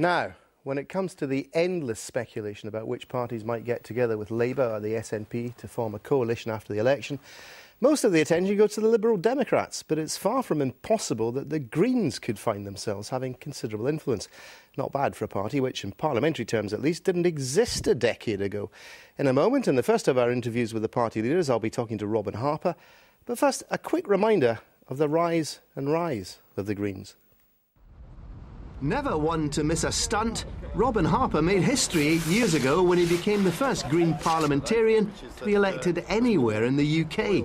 Now, when it comes to the endless speculation about which parties might get together with Labour or the SNP to form a coalition after the election, most of the attention goes to the Liberal Democrats, but it's far from impossible that the Greens could find themselves having considerable influence. Not bad for a party which, in parliamentary terms at least, didn't exist a decade ago. In a moment, in the first of our interviews with the party leaders, I'll be talking to Robin Harper. But first, a quick reminder of the rise and rise of the Greens. Never one to miss a stunt, Robin Harper made history 8 years ago when he became the first Green parliamentarian to be elected anywhere in the UK.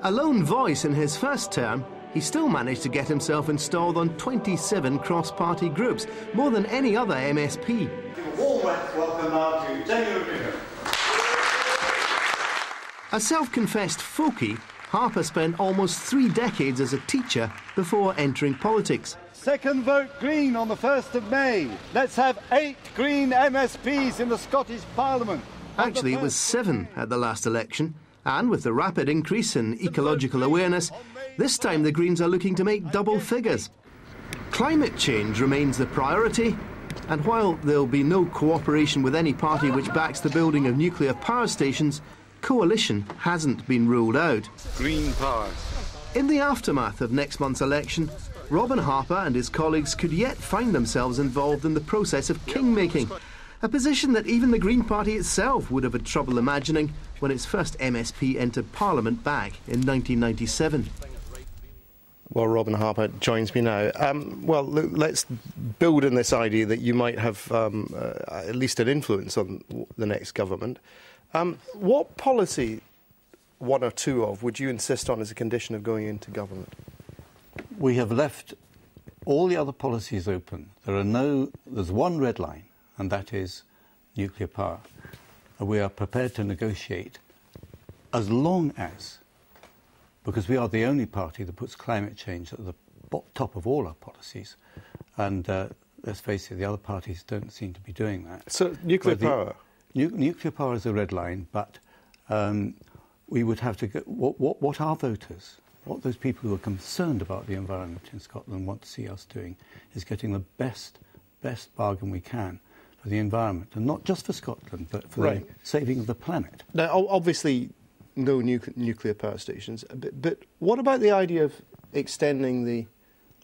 A lone voice in his first term, he still managed to get himself installed on 27 cross-party groups, more than any other MSP. Warm welcome now to Daniel Brewer. A self-confessed folkie, Harper spent almost 3 decades as a teacher before entering politics. Second vote Green on the 1st of May. Let's have 8 Green MSPs in the Scottish Parliament. Actually, it was 7 at the last election. And with the rapid increase in ecological awareness, this time the Greens are looking to make double figures. Climate change remains the priority. And while there'll be no cooperation with any party which backs the building of nuclear power stations, coalition hasn't been ruled out. Green power. In the aftermath of next month's election, Robin Harper and his colleagues could yet find themselves involved in the process of king-making, a position that even the Green Party itself would have had trouble imagining when its first MSP entered Parliament back in 1997. Well, Robin Harper joins me now. Well, let's build in this idea that you might have at least an influence on the next government. What policy, one or two of, would you insist on as a condition of going into government? We have left all the other policies open. There's one red line, and that is nuclear power. We are prepared to negotiate as long as, because we are the only party that puts climate change at the top of all our policies, and let's face it, the other parties don't seem to be doing that. So nuclear power? Nuclear power is a red line, but we would have to go. What our voters, what those people who are concerned about the environment in Scotland want to see us doing is getting the best bargain we can for the environment, and not just for Scotland, but for the saving of the planet. Now, obviously, no nuclear power stations, but what about the idea of extending the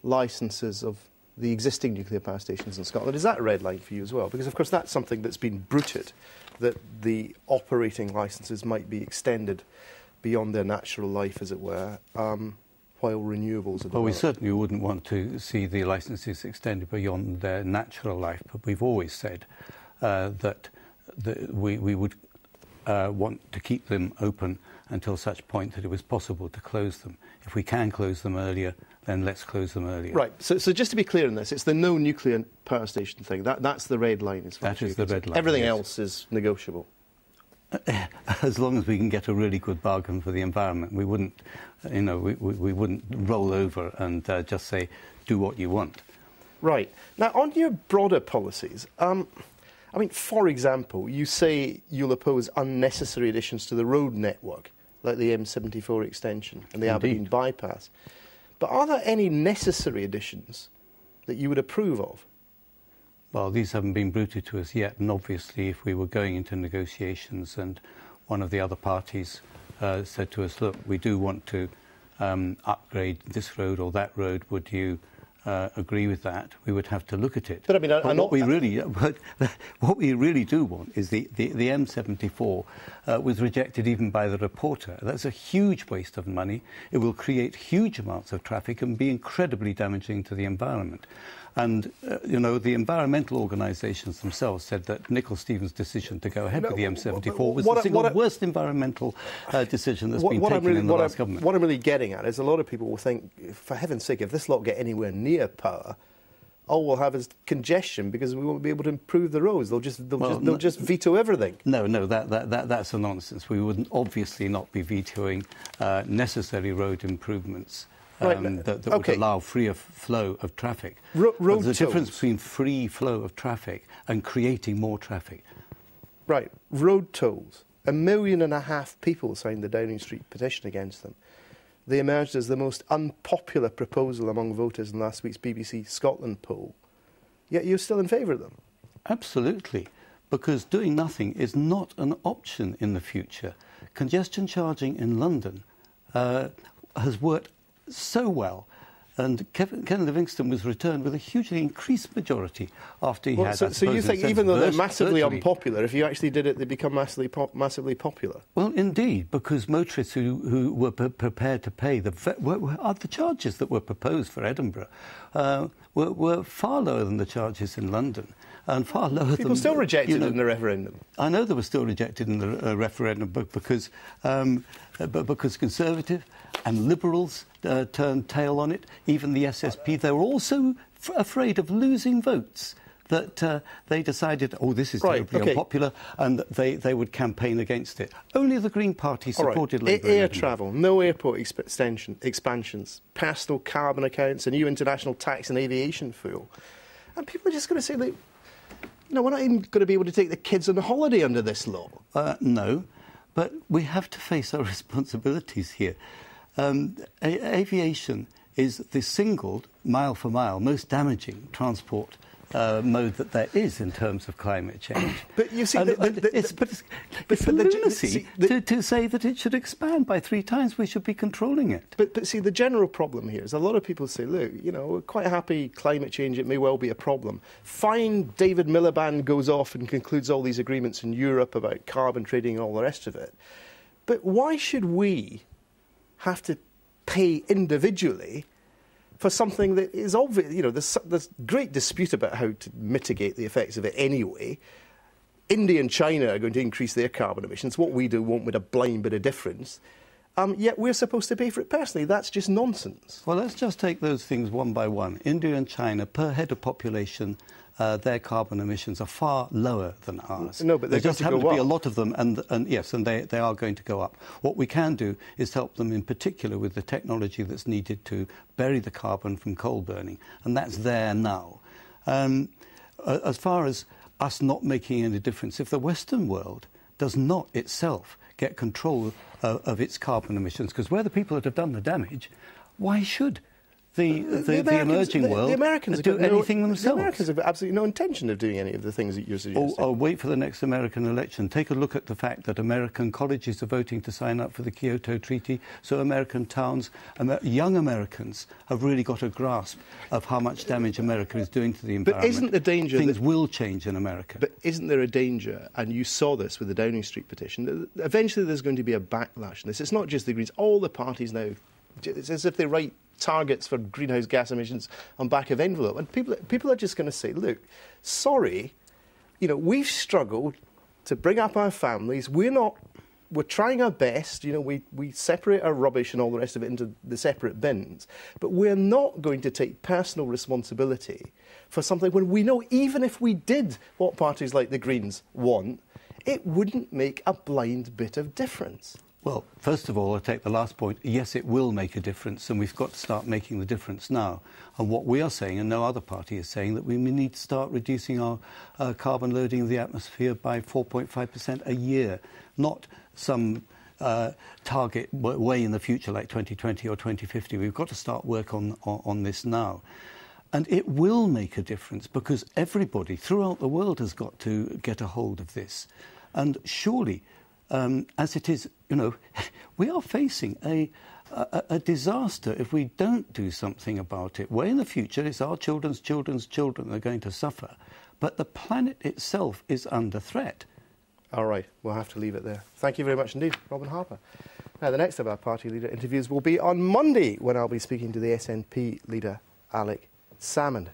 licences of the existing nuclear power stations in Scotland? Is that a red line for you as well? Because, of course, that's something that's been bruited, that the operating licences might be extended beyond their natural life, as it were, while renewables are developed. Well, we certainly wouldn't want to see the licences extended beyond their natural life, but we've always said that we would want to keep them open until such point that it was possible to close them. If we can close them earlier, then let's close them earlier. Right. So just to be clear on this, it's the no nuclear power station thing. That's the red line. That is the red line. Everything yes. else is negotiable. As long as we can get a really good bargain for the environment, we wouldn't, we wouldn't roll over and just say, do what you want. Right. Now, on your broader policies, I mean, for example, you say you'll oppose unnecessary additions to the road network, like the M74 extension and the Aberdeen bypass. But are there any necessary additions that you would approve of? Well, these haven't been bruited to us yet, and obviously if we were going into negotiations and one of the other parties said to us, look, we do want to upgrade this road or that road, would you agree with that? We would have to look at it. But I mean, what we really do want is the M74 was rejected even by the reporter. That's a huge waste of money. It will create huge amounts of traffic and be incredibly damaging to the environment. And, the environmental organisations themselves said that Nicol Stevens' decision to go ahead with the M74 was the single worst environmental decision that's been taken in the last government. What I'm really getting at is a lot of people will think, for heaven's sake, if this lot get anywhere near power, all we'll have is congestion because we won't be able to improve the roads. They'll just veto everything. No, that's a nonsense. We would obviously not be vetoing necessary road improvements. That would allow freer flow of traffic. There's a difference between free flow of traffic and creating more traffic. Right. Road tolls. 1.5 million people signed the Downing Street petition against them. They emerged as the most unpopular proposal among voters in last week's BBC Scotland poll. yet you're still in favour of them. Absolutely, because doing nothing is not an option in the future. Congestion charging in London has worked so well, and Ken Livingstone was returned with a hugely increased majority after he had. So you think even though they're massively unpopular, if you actually did it, they become massively popular? Well, indeed, because motorists who were prepared to pay the charges that were proposed for Edinburgh were far lower than the charges in London. And far lower People still rejected it in the referendum. I know they were still rejected in the referendum, but because Conservative and Liberals turned tail on it, even the SSP, they were also afraid of losing votes, that they decided, oh, this is terribly unpopular, and they would campaign against it. Only the Green Party supported Labour. Air travel, no airport expansions, personal carbon accounts, a new international tax on aviation fuel. And people are just going to say, like, no, we're not even going to be able to take the kids on holiday under this law. No, but we have to face our responsibilities here. Aviation is the single, mile for mile, most damaging transport mode that there is in terms of climate change. But you see, it's lunacy to say that it should expand by 3 times. We should be controlling it. But see, the general problem here is a lot of people say, look, you know, we're quite happy climate change, it may well be a problem. Fine, David Miliband goes off and concludes all these agreements in Europe about carbon trading and all the rest of it. But why should we have to pay individually for something that is obvious? You know, there's great dispute about how to mitigate the effects of it anyway. India and China are going to increase their carbon emissions. What we do won't make a blind bit of difference. Yet we're supposed to pay for it personally. That's just nonsense. Well, let's just take those things one by one. India and China, per head of population, their carbon emissions are far lower than ours. No, but there just happen to be a lot of them, and yes, and they are going to go up. What we can do is help them in particular with the technology that's needed to bury the carbon from coal burning, and that's there now. As far as us not making any difference, if the Western world does not itself get control of its carbon emissions, because we're the people that have done the damage, why should the emerging world do anything themselves? The Americans have absolutely no intention of doing any of the things that you're suggesting. I'll wait for the next American election. Take a look at the fact that American colleges are voting to sign up for the Kyoto Treaty, so American towns, young Americans have really got a grasp of how much damage America is doing to the environment. But isn't the danger things will change in America? But isn't there a danger, and you saw this with the Downing Street petition, that eventually there's going to be a backlash on this? It's not just the Greens. All the parties now, it's as if they write targets for greenhouse gas emissions on back of envelope, and people are just going to say, look, sorry, you know, we've struggled to bring up our families, we're trying our best, you know, we separate our rubbish and all the rest of it into the separate bins, but we're not going to take personal responsibility for something when we know even if we did what parties like the Greens want, it wouldn't make a blind bit of difference. Well, first of all, I'll take the last point. Yes, it will make a difference, and we've got to start making the difference now. And what we are saying, and no other party is saying, that we need to start reducing our carbon loading of the atmosphere by 4.5% a year, not some target way in the future like 2020 or 2050. We've got to start work on this now. And it will make a difference because everybody throughout the world has got to get a hold of this. And surely, as it is, you know, we are facing a disaster if we don't do something about it. Way in the future, it's our children's children's children that are going to suffer. But the planet itself is under threat. All right, we'll have to leave it there. Thank you very much indeed, Robin Harper. Now, the next of our party leader interviews will be on Monday, when I'll be speaking to the SNP leader, Alex Salmond.